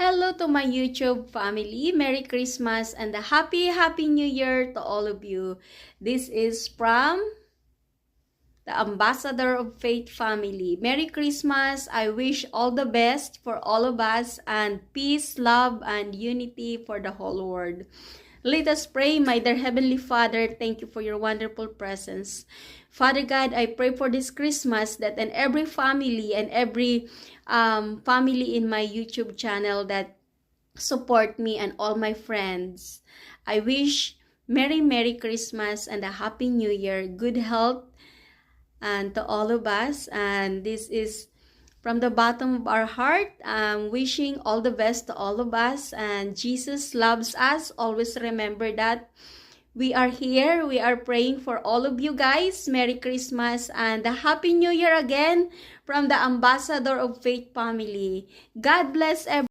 Hello to my YouTube family. Merry Christmas and a Happy New Year to all of you. This is from the Ambassador of Faith family. Merry Christmas. I wish all the best for all of us and peace, love, and unity for the whole world. Let us pray. My dear Heavenly Father, thank you for your wonderful presence. Father God, I pray for this Christmas that in every family and every family in my YouTube channel that support me and all my friends. I wish Merry Christmas and a Happy New Year, good health, and to all of us. And this is from the bottom of our heart, wishing all the best to all of us. And Jesus loves us. Always remember that. We are here. We are praying for all of you guys. Merry Christmas and a Happy New Year again from the Ambassador of Faith family. God bless everyone.